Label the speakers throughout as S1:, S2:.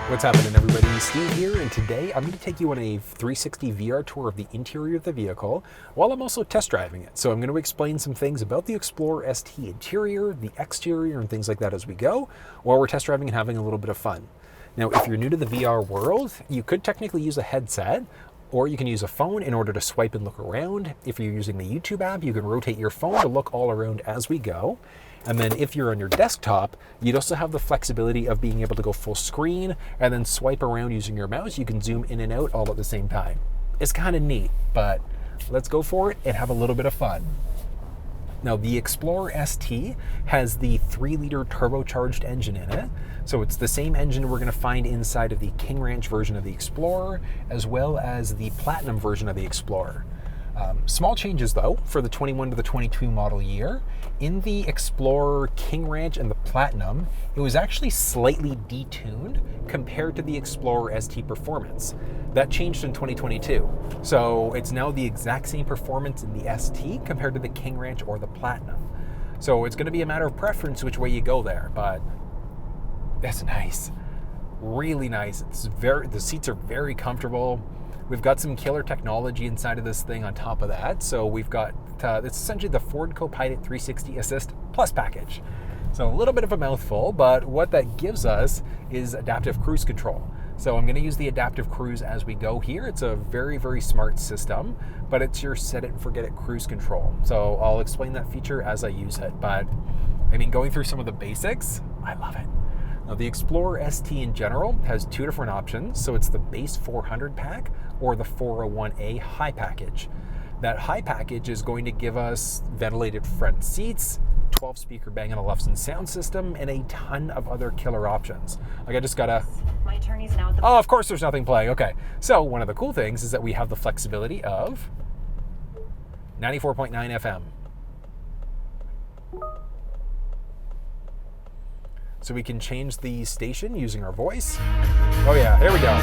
S1: What's happening, everybody? Steve here, and today I'm going to take you on a 360 VR tour of the interior of the vehicle while I'm also test driving it. So I'm going to explain some things about the Explorer ST interior, the exterior, and things like that as we go while we're test driving and having a little bit of fun. Now, if you're new to the VR world, you could technically use a headset, or you can use a phone in order to swipe and look around. If you're using the YouTube app, you can rotate your phone to look all around as we go. And then if you're on your desktop, you'd also have the flexibility of being able to go full screen and then swipe around using your mouse. You can zoom in and out all at the same time. It's kind of neat, but let's go for it and have a little bit of fun. Now, the Explorer ST has the 3-liter turbocharged engine in it. So it's the same engine we're going to find inside of the King Ranch version of the Explorer, as well as the Platinum version of the Explorer. Small changes though for the 21 to the 22 model year. In the Explorer, King Ranch, and the Platinum, it was actually slightly detuned compared to the Explorer ST Performance. That changed in 2022. So it's now the exact same performance in the ST compared to the King Ranch or the Platinum. So it's going to be a matter of preference which way you go there, but that's nice. Really nice. The seats are very comfortable. We've got some killer technology inside of this thing on top of that. So we've got, it's essentially the Ford Copilot 360 Assist Plus package. So a little bit of a mouthful, but what that gives us is adaptive cruise control. So I'm going to use the adaptive cruise as we go here. It's a very, very smart system, but it's your set it and forget it cruise control. So I'll explain that feature as I use it. But I mean, going through some of the basics, I love it. Now, the Explorer ST in general has two different options. So it's the base 400 pack or the 401A high package. That high package is going to give us ventilated front seats, 12-speaker Bang & Olufsen sound system, and a ton of other killer options. Like I just gotta...
S2: My attorney's now at the...
S1: Oh, of course there's nothing playing. Okay. So one of the cool things is that we have the flexibility of 94.9 FM. So we can change the station using our voice. Oh yeah, here we go.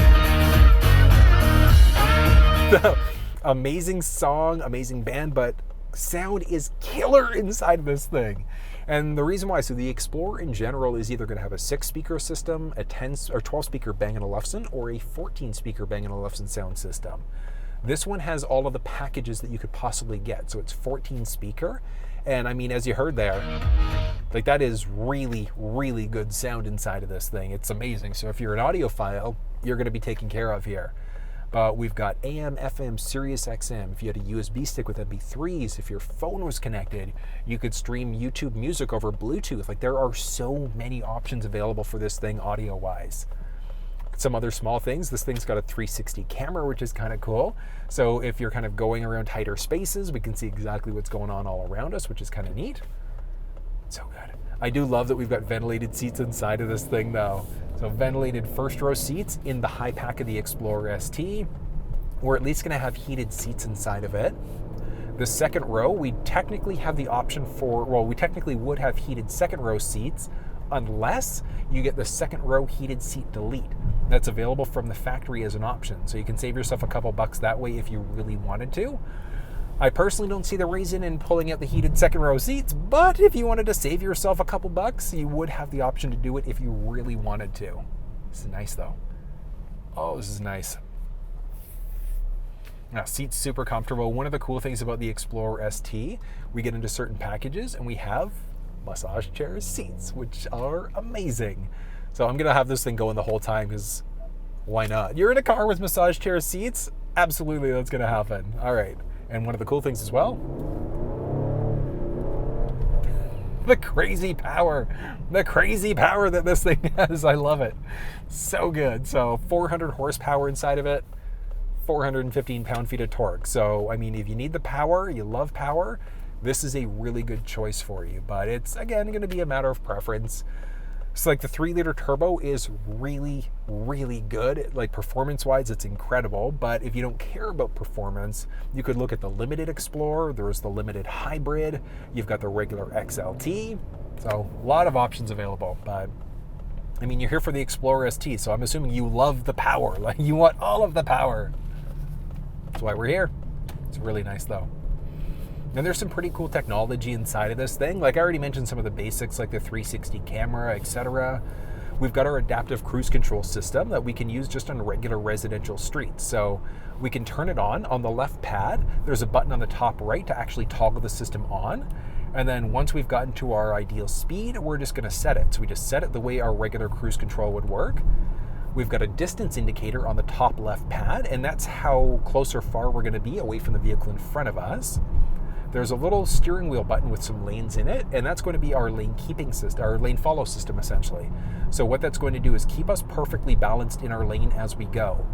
S1: Amazing song, amazing band, but sound is killer inside of this thing. And the reason why, so the Explorer in general is either going to have a 6-speaker system, a 10 or 12-speaker Bang & Olufsen, or a 14-speaker Bang & Olufsen sound system. This one has all of the packages that you could possibly get. So it's 14-speaker. And I mean, as you heard there, like that is really, really good sound inside of this thing. It's amazing. So if you're an audiophile, you're going to be taken care of here. But we've got AM, FM, Sirius XM. If you had a USB stick with MP3s, if your phone was connected, you could stream YouTube music over Bluetooth. Like there are so many options available for this thing audio-wise. Some other small things, this thing's got a 360 camera, which is kind of cool. So if you're kind of going around tighter spaces, we can see exactly what's going on all around us, which is kind of neat. So good. I do love that we've got ventilated seats inside of this thing though. So ventilated first row seats in the high pack of the Explorer ST. We're at least gonna have heated seats inside of it. The second row, we technically have the option for, well, we technically would have heated second row seats unless you get the second row heated seat delete. That's available from the factory as an option. So you can save yourself a couple bucks that way if you really wanted to. I personally don't see the reason in pulling out the heated second row seats, but if you wanted to save yourself a couple bucks, you would have the option to do it if you really wanted to. This is nice though. Oh, this is nice. Now, seats super comfortable. One of the cool things about the Explorer ST, we get into certain packages and we have massage chair seats, which are amazing. So I'm gonna have this thing going the whole time because why not? You're in a car with massage chair seats? Absolutely, that's gonna happen. All right. And one of the cool things as well, the crazy power that this thing has. I love it. So good. So 400 horsepower inside of it, 415 pound-feet of torque. So, I mean, if you need the power, you love power, this is a really good choice for you. But it's, again, going to be a matter of preference. So like the 3-liter turbo is really, really good. Like performance-wise, it's incredible. But if you don't care about performance, you could look at the Limited Explorer. There's the Limited Hybrid. You've got the regular XLT. So a lot of options available. But I mean, you're here for the Explorer ST, so I'm assuming you love the power. Like you want all of the power. That's why we're here. It's really nice though. And there's some pretty cool technology inside of this thing. Like I already mentioned some of the basics, like the 360 camera, etc. we've got our adaptive cruise control system that we can use just on regular residential streets. So we can turn it on the left pad. There's a button on the top right to actually toggle the system on. And then once we've gotten to our ideal speed, we're just going to set it. So we just set it the way our regular cruise control would work. We've got a distance indicator on the top left pad, and that's how close or far we're going to be away from the vehicle in front of us. There's a little steering wheel button with some lanes in it, and that's going to be our lane keeping system, our lane follow system essentially. So what that's going to do is keep us perfectly balanced in our lane as we go.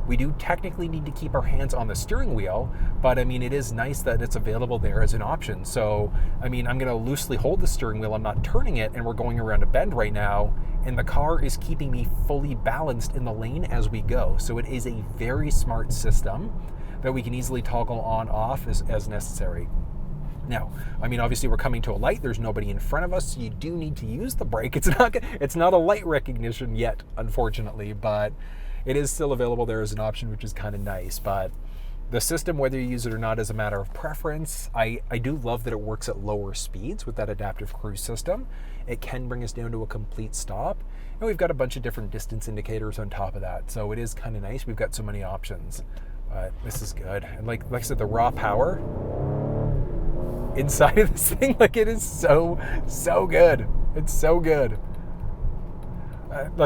S1: We do technically need to keep our hands on the steering wheel, but I mean, it is nice that it's available there as an option. So, I mean, I'm going to loosely hold the steering wheel, I'm not turning it, and we're going around a bend right now, and the car is keeping me fully balanced in the lane as we go. So it is a very smart system that we can easily toggle on off as necessary. Now, I mean, obviously we're coming to a light, there's nobody in front of us, so you do need to use the brake. It's not a light recognition yet, unfortunately, but it is still available there as an option, which is kind of nice. But the system, whether you use it or not, is a matter of preference. I do love that it works at lower speeds with that adaptive cruise system. It can bring us down to a complete stop. And we've got a bunch of different distance indicators on top of that. So it is kind of nice. We've got so many options. But this is good. And like I said, the raw power inside of this thing, like, it is so good. It's so good.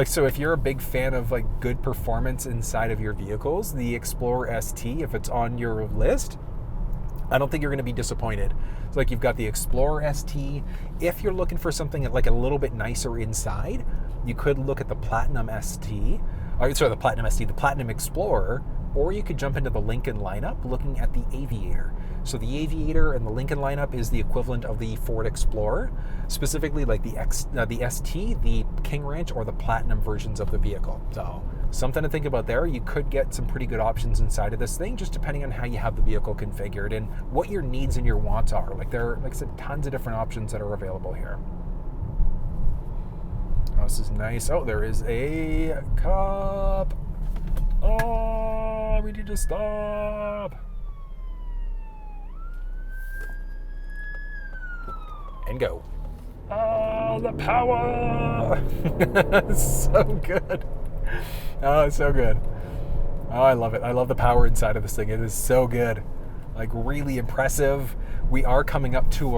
S1: So if you're a big fan of like good performance inside of your vehicles, the Explorer ST, if it's on your list, I don't think you're going to be disappointed. It's like you've got the Explorer ST. If you're looking for something like a little bit nicer inside, you could look at the Platinum ST, the Platinum Explorer, or you could jump into the Lincoln lineup looking at the Aviator. So the Aviator and the Lincoln lineup is the equivalent of the Ford Explorer, specifically like the ST, the King Ranch, or the Platinum versions of the vehicle. So something to think about there. You could get some pretty good options inside of this thing, just depending on how you have the vehicle configured and what your needs and your wants are. Like there are, like I said, tons of different options that are available here. Oh, this is nice. Oh, there is a cop. Oh, we need to stop. And go. Oh, the power! So good. Oh, it's so good. Oh, I love it. I love the power inside of this thing. It is so good. Like, really impressive. We are coming up to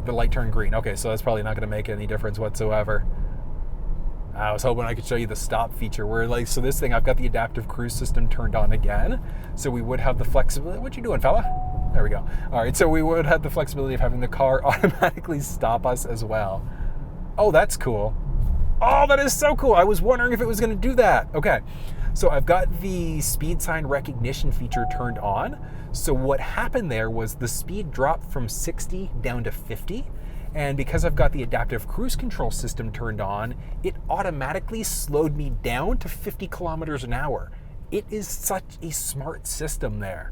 S1: the light turned green. Okay, so that's probably not going to make any difference whatsoever. I was hoping I could show you the stop feature where, so this thing, I've got the adaptive cruise system turned on again. So we would have the flexibility. What you doing, fella? There we go. All right, so we would have the flexibility of having the car automatically stop us as well. Oh, that's cool. Oh, that is so cool. I was wondering if it was going to do that. Okay, so I've got the speed sign recognition feature turned on. So what happened there was the speed dropped from 60 down to 50. And because I've got the adaptive cruise control system turned on, it automatically slowed me down to 50 kilometers an hour. It is such a smart system there.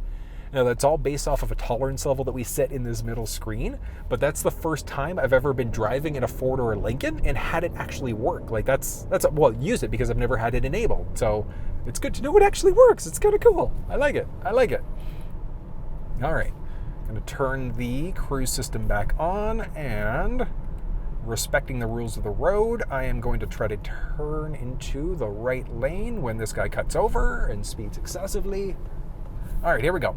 S1: Now, that's all based off of a tolerance level that we set in this middle screen, but that's the first time I've ever been driving in a Ford or a Lincoln and had it actually work. Like use it because I've never had it enabled. So it's good to know it actually works. It's kind of cool. I like it. All right. I'm going to turn the cruise system back on, and respecting the rules of the road, I am going to try to turn into the right lane when this guy cuts over and speeds excessively. All right, here we go.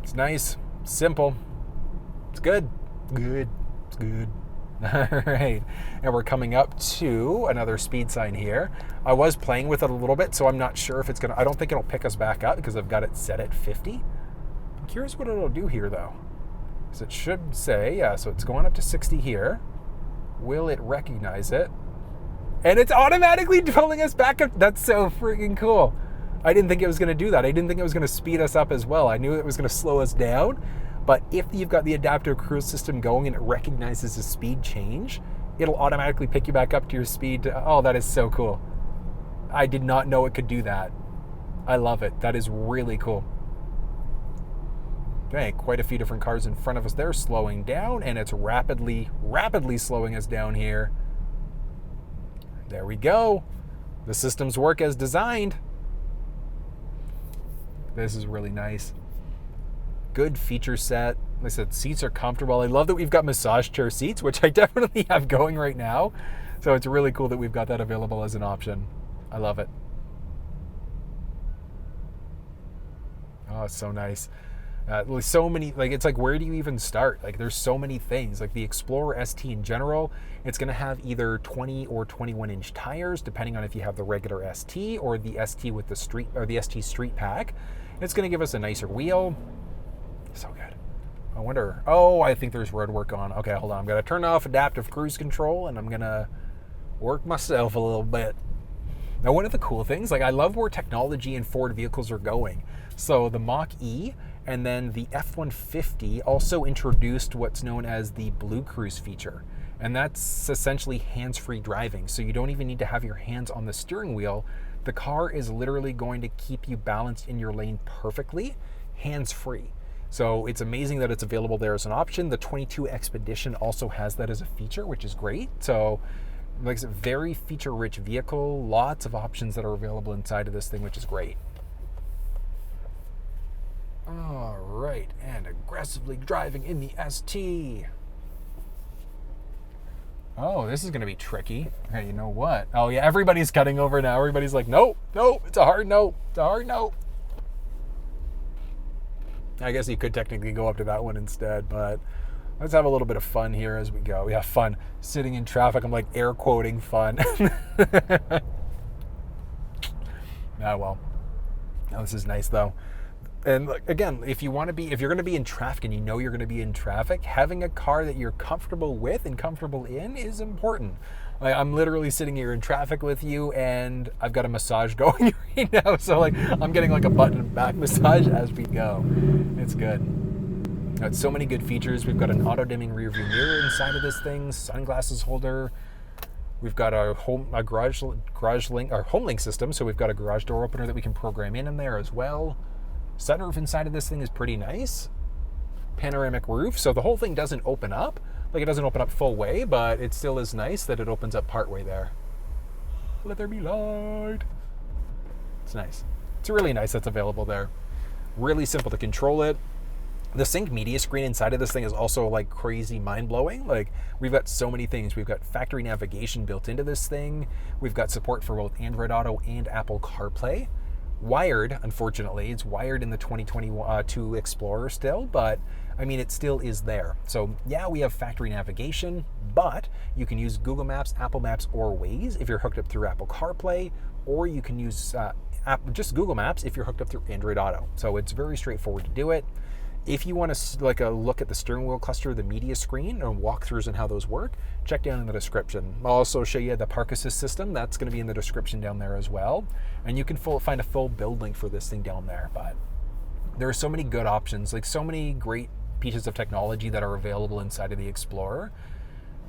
S1: It's nice, simple. It's good. It's good. All right, and we're coming up to another speed sign here. I was playing with it a little bit, so I'm not sure if it's I don't think it'll pick us back up because I've got it set at 50. I'm curious what it'll do here, though. So it should say, so it's going up to 60 here. Will it recognize it? And it's automatically pulling us back up. That's so freaking cool. I didn't think it was going to do that. I didn't think it was going to speed us up as well. I knew it was going to slow us down. But if you've got the adaptive cruise system going and it recognizes a speed change, it'll automatically pick you back up to your speed. Oh, that is so cool. I did not know it could do that. I love it. That is really cool. Okay, quite a few different cars in front of us there slowing down, and it's rapidly slowing us down here. There we go. The systems work as designed. This is really nice. Good feature set. Like I said, seats are comfortable. I love that we've got massage chair seats, which I definitely have going right now. So it's really cool that we've got that available as an option. I love it. Oh, it's so nice. So many, like, it's like, where do you even start? Like, there's so many things. Like the Explorer ST in general, it's going to have either 20 or 21 inch tires, depending on if you have the regular ST or the ST with the street, or the ST Street Pack. It's going to give us a nicer wheel. So good. I wonder, oh, I think there's road work on. Okay, hold on. I'm going to turn off adaptive cruise control and I'm going to work myself a little bit. Now, one of the cool things, like, I love where technology and Ford vehicles are going. So the Mach-E and then the F-150 also introduced what's known as the Blue Cruise feature. And that's essentially hands-free driving. So you don't even need to have your hands on the steering wheel. The car is literally going to keep you balanced in your lane perfectly, hands-free. So it's amazing that it's available there as an option. The 22 Expedition also has that as a feature, which is great. So, like I said, very feature-rich vehicle, lots of options that are available inside of this thing, which is great. All right, and aggressively driving in the ST. Oh, this is going to be tricky. Okay, you know what? Oh, yeah, everybody's cutting over now. Everybody's like, nope, it's a hard no. It's a hard no. I guess you could technically go up to that one instead, but let's have a little bit of fun here as we go. Yeah, fun. Sitting in traffic, I'm like air quoting fun. Well. Oh, this is nice though. And again, if you're going to be in traffic and you know you're going to be in traffic, having a car that you're comfortable with and comfortable in is important. Like, I'm literally sitting here in traffic with you and I've got a massage going right now. So like, I'm getting like a button and back massage as we go. It's good. Got so many good features. We've got an auto dimming rear view mirror inside of this thing, sunglasses holder. We've got our HomeLink system. So we've got a garage door opener that we can program in there as well. Sunroof inside of this thing is pretty nice. Panoramic roof, so the whole thing doesn't open up. Like, it doesn't open up full way, but it still is nice that it opens up part way there. Let there be light. It's nice. It's really nice that's available there. Really simple to control it. The sync media screen inside of this thing is also like crazy mind-blowing. Like, we've got so many things. We've got factory navigation built into this thing. We've got support for both Android Auto and Apple CarPlay. Wired, unfortunately, it's wired in the 2022 Explorer still, but I mean, it still is there. So yeah, we have factory navigation, but you can use Google Maps, Apple Maps, or Waze if you're hooked up through Apple CarPlay, or you can use just Google Maps if you're hooked up through Android Auto. So it's very straightforward to do it. If you want to like a look at the steering wheel cluster, the media screen, and walkthroughs and how those work, check down in the description. I'll also show you the park assist system. That's going to be in the description down there as well. And you can find a full build link for this thing down there. But there are so many good options, like so many great pieces of technology that are available inside of the Explorer.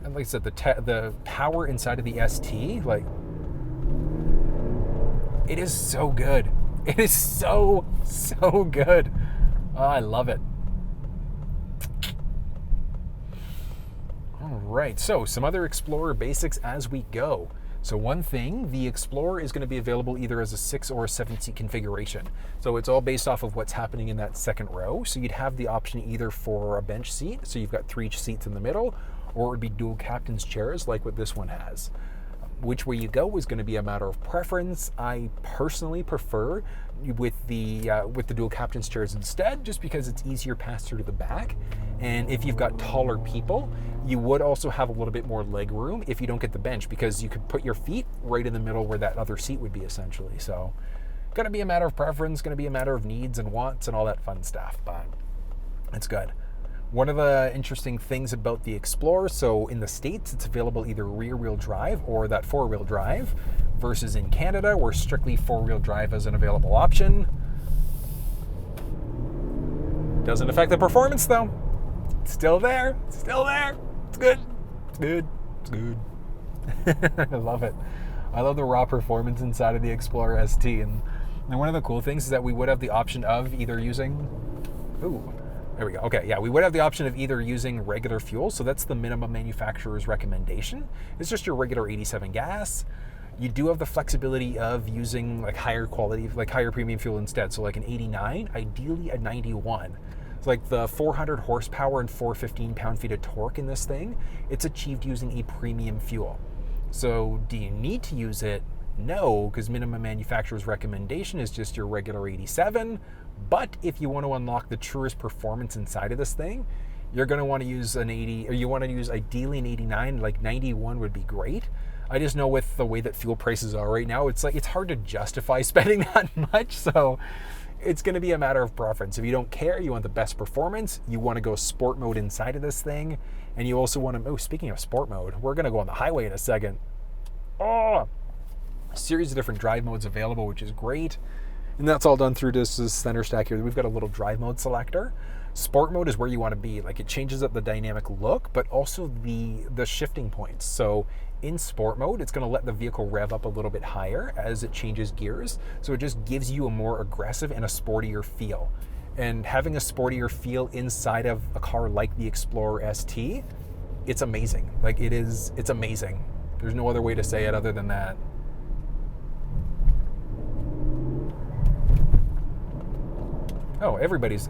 S1: And like I said, the power inside of the ST, like, it is so good. It is so good. Oh, I love it. All right, so some other Explorer basics as we go. So one thing, the Explorer is going to be available either as a 6 or a 7 seat configuration. So it's all based off of what's happening in that second row. So you'd have the option either for a bench seat, so you've got 3 seats in the middle, or it would be dual captain's chairs like what this one has. Which way you go is going to be a matter of preference. I personally prefer with the dual captain's chairs instead, just because it's easier pass through to the back. And if you've got taller people, you would also have a little bit more leg room if you don't get the bench, because you could put your feet right in the middle where that other seat would be essentially. So going to be a matter of preference, going to be a matter of needs and wants and all that fun stuff, but it's good. One of the interesting things about the Explorer, so in the States, it's available either rear-wheel drive or that four-wheel drive, versus in Canada, where strictly four-wheel drive is an available option. Doesn't affect the performance, though. It's still there. It's still there. It's good. It's good. It's good. I love it. I love the raw performance inside of the Explorer ST. And one of the cool things is that we would have the option of either using... Ooh. There we go. Okay, yeah, we would have the option of either using regular fuel, so that's the minimum manufacturer's recommendation. It's just your regular 87 gas. You do have the flexibility of using like higher quality, like higher premium fuel instead. So like an 89, ideally a 91. So like the 400 horsepower and 415 pound-feet of torque in this thing, it's achieved using a premium fuel. So do you need to use it? No, because minimum manufacturer's recommendation is just your regular 87. But if you want to unlock the truest performance inside of this thing, you're going to want to use an 80, or you want to use ideally an 89, like 91 would be great. I just know with the way that fuel prices are right now, it's hard to justify spending that much. So it's going to be a matter of preference. If you don't care, you want the best performance, you want to go sport mode inside of this thing, and you also want to, oh, speaking of sport mode, we're going to go on the highway in a second. Oh, a series of different drive modes available, which is great. And that's all done through this center stack here. We've got a little drive mode selector. Sport mode is where you want to be. Like, it changes up the dynamic look, but also the shifting points. So in sport mode, it's going to let the vehicle rev up a little bit higher as it changes gears. So it just gives you a more aggressive and a sportier feel. And having a sportier feel inside of a car like the Explorer ST, it's amazing. Like, it's amazing. There's no other way to say it other than that. Oh, everybody's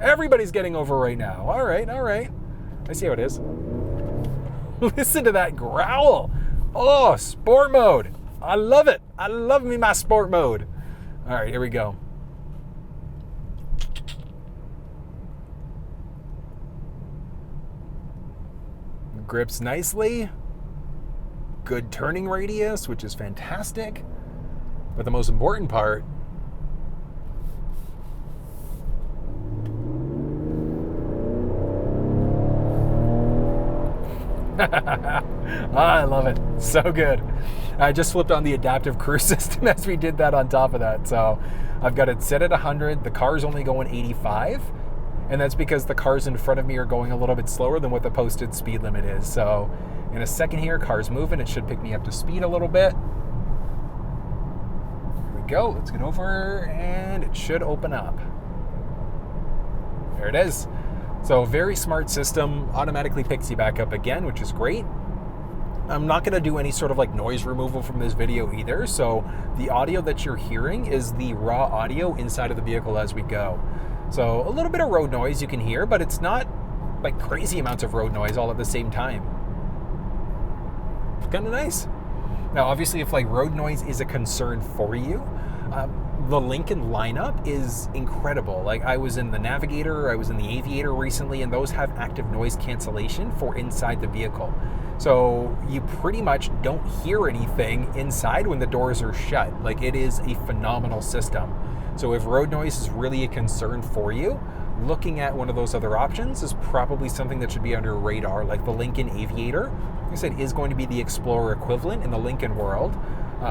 S1: getting over right now. All right. I see how it is. Listen to that growl. Oh, sport mode. I love it. I love me my sport mode. All right, here we go. Grips nicely. Good turning radius, which is fantastic. But the most important part, I love it. So good. I just flipped on the adaptive cruise system as we did that on top of that. So I've got it set at 100. The car's only going 85. And that's because the cars in front of me are going a little bit slower than what the posted speed limit is. So in a second here, car's moving. It should pick me up to speed a little bit. Here we go. Let's get over and it should open up. There it is. So very smart system, automatically picks you back up again, which is great. I'm not going to do any sort of like noise removal from this video either. So the audio that you're hearing is the raw audio inside of the vehicle as we go. So a little bit of road noise you can hear, but it's not like crazy amounts of road noise all at the same time. It's kind of nice. Now, obviously, if like road noise is a concern for you, the Lincoln lineup is incredible. Like, I was in the Navigator, I was in the Aviator recently, and those have active noise cancellation for inside the vehicle. So you pretty much don't hear anything inside when the doors are shut. Like, it is a phenomenal system. So if road noise is really a concern for you, looking at one of those other options is probably something that should be under your radar. Like the Lincoln Aviator, like I said, is going to be the Explorer equivalent in the Lincoln world.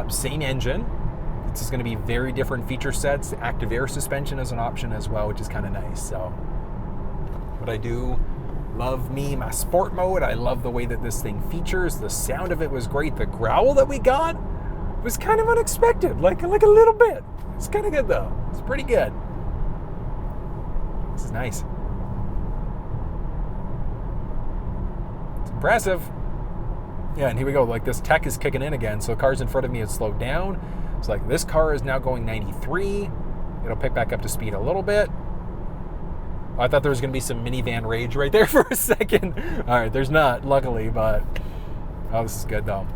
S1: Same engine. It's just going to be very different feature sets. The active air suspension is an option as well, which is kind of nice. So, but I do love me my sport mode. I love the way that this thing features. The sound of it was great. The growl that we got was kind of unexpected, like a little bit. It's kind of good though. It's pretty good. This is nice. It's impressive. Yeah, and here we go. Like, this tech is kicking in again. So cars in front of me have slowed down. It's like this car is now going 93. It'll pick back up to speed a little bit. I thought there was going to be some minivan rage right there for a second. All right, there's not, luckily, but oh, this is good though.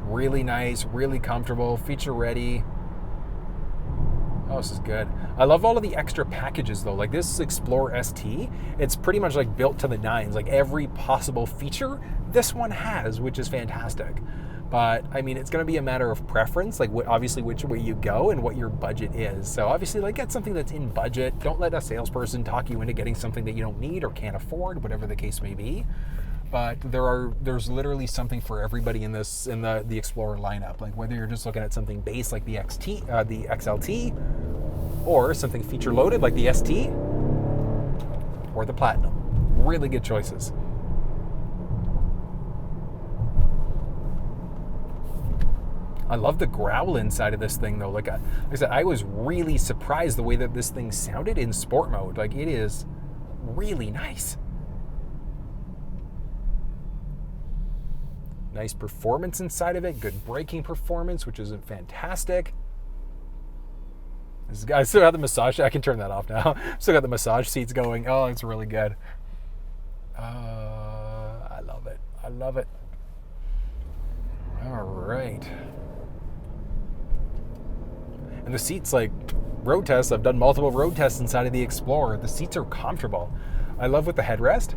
S1: Really nice, really comfortable, feature ready. Oh, this is good. I love all of the extra packages though. Like this Explorer ST, it's pretty much like built to the nines. Like every possible feature this one has, which is fantastic. But I mean, it's going to be a matter of preference, like obviously which way you go and what your budget is. So obviously, like, get something that's in budget. Don't let a salesperson talk you into getting something that you don't need or can't afford, whatever the case may be. But there's literally something for everybody in the Explorer lineup. Like whether you're just looking at something base like the XLT, or something feature loaded like the ST, or the Platinum. Really good choices. I love the growl inside of this thing though. Like I said, I was really surprised the way that this thing sounded in sport mode. Like, it is really nice. Nice performance inside of it. Good braking performance, which is fantastic. I still got the massage. I can turn that off now. Still got the massage seats going. Oh, it's really good. I love it. I love it. right. And the seats, like road tests, I've done multiple road tests inside of the Explorer. The seats are comfortable. I love with the headrest.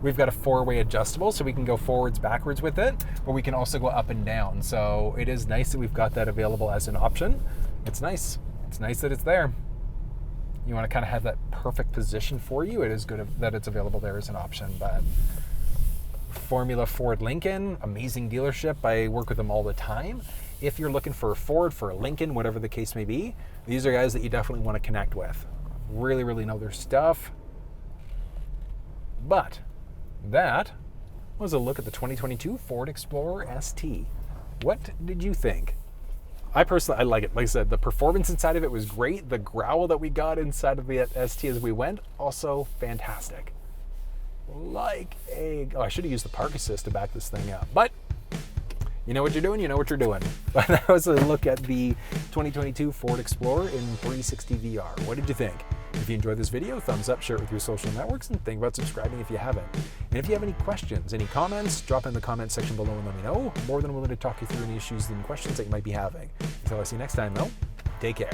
S1: We've got a 4-way adjustable, so we can go forwards, backwards with it, but we can also go up and down. So it is nice that we've got that available as an option. It's nice. It's nice that it's there. You want to kind of have that perfect position for you. It is good that it's available there as an option. But Formula Ford Lincoln, amazing dealership. I work with them all the time. If you're looking for a Ford, for a Lincoln, whatever the case may be, these are guys that you definitely want to connect with. Really, really know their stuff. But that was a look at the 2022 Ford Explorer ST. What did you think? I personally, I like it. Like I said, the performance inside of it was great. The growl that we got inside of the ST as we went, also fantastic. Like I should have used the park assist to back this thing up. But you know what you're doing, you know what you're doing. But that was a look at the 2022 Ford Explorer in 360 VR. What did you think? If you enjoyed this video, thumbs up, share it with your social networks, and think about subscribing if you haven't. And if you have any questions, any comments, drop in the comment section below and let me know. I'm more than willing to talk you through any issues and questions that you might be having. Until I see you next time, though, take care.